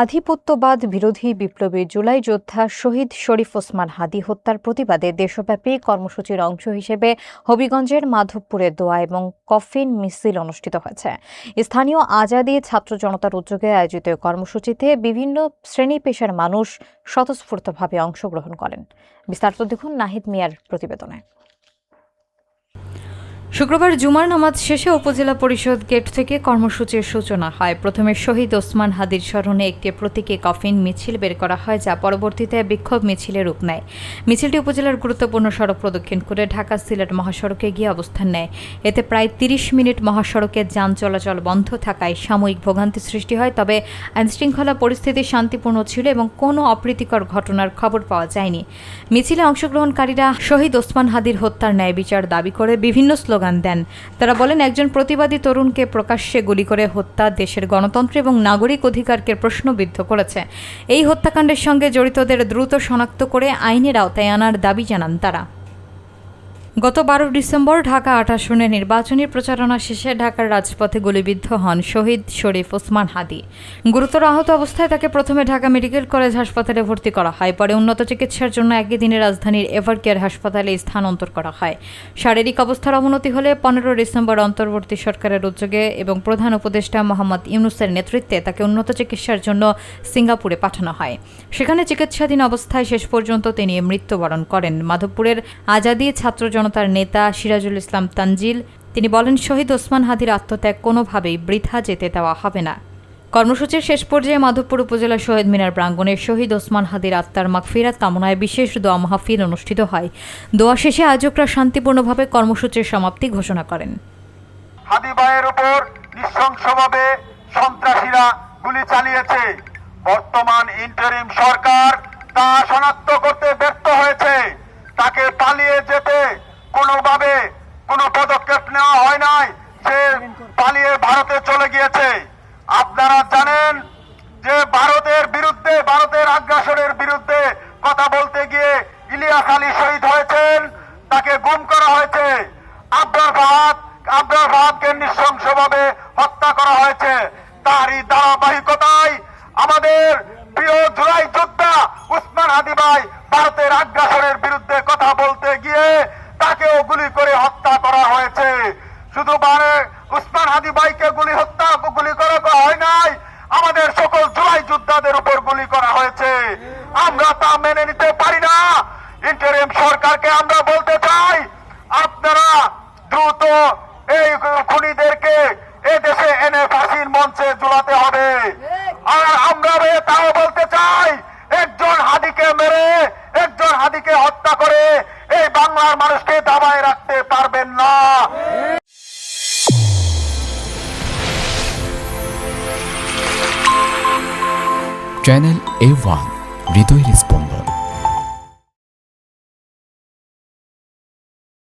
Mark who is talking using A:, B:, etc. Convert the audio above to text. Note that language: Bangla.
A: আধিপত্যবাদ বিরোধী বিপ্লবী জুলাই যোদ্ধা শহীদ শরীফ ওসমান হাদী হত্যার প্রতিবাদে দেশব্যাপী কর্মসূচির অংশ হিসেবে হবিগঞ্জের মাধবপুরে দোয়া এবং কফিন মিছিল অনুষ্ঠিত হয়েছে। স্থানীয় আজাদী ছাত্র জনতার উদ্যোগে আয়োজিত কর্মসূচিতে বিভিন্ন শ্রেণী পেশার মানুষ স্বতঃস্ফূর্তভাবে অংশগ্রহণ করেন। বিস্তারিত দেখুন নাহিদ মিয়ার প্রতিবেদনে। শুক্রবার জুমার নামাজ শেষে উপজেলা পরিষদ গেট থেকে কর্মসূচির সূচনা হয়। প্রথমে শহীদ ওসমান হাদীর স্মরণে একটি প্রতীকী কফিন মিছিল বের করা হয়, যা পরবর্তীতে বিক্ষোভ মিছিলে রূপ নেয়। মিছিলটি উপজেলার গুরুত্বপূর্ণ সড়ক প্রদক্ষিণ করে ঢাকা সিলেট মহাসড়কে গিয়ে অবস্থান নেয়। এতে প্রায় ৩০ মিনিট মহাসড়কে যান চলাচল বন্ধ থাকায় সাময়িক ভোগান্তি সৃষ্টি হয়। তবে আইনশৃঙ্খলা পরিস্থিতি শান্তিপূর্ণ ছিল এবং কোনো অপ্রীতিকর ঘটনার খবর পাওয়া যায়নি। মিছিলে অংশগ্রহণকারীরা শহীদ ওসমান হাদীর হত্যার ন্যায় বিচার দাবি করে বিভিন্ন স্লোগান দেন। তারা বলেন, একজন প্রতিবাদী তরুণকে প্রকাশ্যে গুলি করে হত্যা দেশের গণতন্ত্র এবং নাগরিক অধিকারকে প্রশ্নবিদ্ধ করেছে। এই হত্যাকাণ্ডের সঙ্গে জড়িতদের দ্রুত শনাক্ত করে আইনের আওতায় আনার দাবি জানান তারা। গত 12 ডিসেম্বর ঢাকা ৮ আসনের নির্বাচনী প্রচারণা শেষে ঢাকার রাজপথে গুলিবিদ্ধ হন শহীদ শরীফ ওসমান হাদী। গুরুতর আহত অবস্থায় তাকে প্রথমে ঢাকা মেডিকেল কলেজ হাসপাতালে ভর্তি করা হয়, পরে উন্নত চিকিৎসার জন্য একই দিনে রাজধানীর এভারকেয়ার হাসপাতালে স্থানান্তর করা হয়। শারীরিক অবস্থার অবনতি হলে 15 ডিসেম্বর অন্তর্বর্তী সরকারের উদ্যোগে এবং প্রধান উপদেষ্টা মোহাম্মদ ইউনূসের নেতৃত্বে তাকে উন্নত চিকিৎসার জন্য সিঙ্গাপুরে পাঠানো হয়। সেখানে চিকিৎসাধীন অবস্থায় শেষ পর্যন্ত তিনি মৃত্যুবরণ করেন। মাধবপুরের আজাদী ছাত্র জনতার নেতা সিরাজুল ইসলাম তানজিল তিনি বলেন, শহীদ ওসমান হাদীর আত্মত্যাগ কোনোভাবেই বৃথা যেতে দেওয়া হবে না। কর্মসূচির শেষ পর্যায়ে মাধবপুর উপজেলা শহীদ মিনার প্রাঙ্গণে শহীদ ওসমান হাদীর আত্মার মাগফিরাত কামনায় বিশেষ দোয়া মাহফিল অনুষ্ঠিত হয়। দোয়া শেষে আয়োজকরা শান্তিপূর্ণভাবে কর্মসূচির সমাপ্তি ঘোষণা করেন।
B: হাদী ভাইয়ের উপর নৃশংসভাবে সন্ত্রাসীরা গুলি চালিয়েছে। বর্তমান ইন্টারিম সরকার তা শনাক্ত করতে ব্যর্থ হয়েছে। তাকে পালিয়ে যেতে কোনোভাবে কোনো পদক্ষেপ নেওয়া হয় নাই। সে পালিয়ে ভারতে চলে গিয়েছে। আপনারা জানেন যে ভারতের আগ্রাসনের বিরুদ্ধে কথা বলতে গিয়ে ইলিয়াস আলী শহীদ হয়েছেন, তাকে গুম করা হয়েছে। আবরার ফাহাদকে নৃশংসভাবে হত্যা করা হয়েছে। তারই ধারাবাহিকতায় আমাদের প্রিয় জুলাই যোদ্ধা ওসমান হাদী ভাই ভারতের আগ্রাসনের বিরুদ্ধে কথা বলতে গিয়ে তাকেও গুলি করে হত্যা করা হয়েছে। শুধু ওসমান হাদী ভাইকে গুলি করা হয় নাই, আমাদের সকল জুলাই যোদ্ধাদের উপর গুলি করা হয়েছে। আমরা তা মেনে নিতে পারি না। ইন্টারিম সরকারকে আমরা বলতে চাই, আপনারা দ্রুত এই খুনিদেরকে এদেশে এনে ফাঁসির মঞ্চে ঝুলাতে হবে। আর আমরা তাও বলতে চাই, একজন হাদীকে মেরে একজন হাদীকে হত্যা করে এই বাংলার মানুষকে দাবায় রাখতে পারবেন না।
C: চ্যানেল A1 হৃদয়ের স্পন্দন।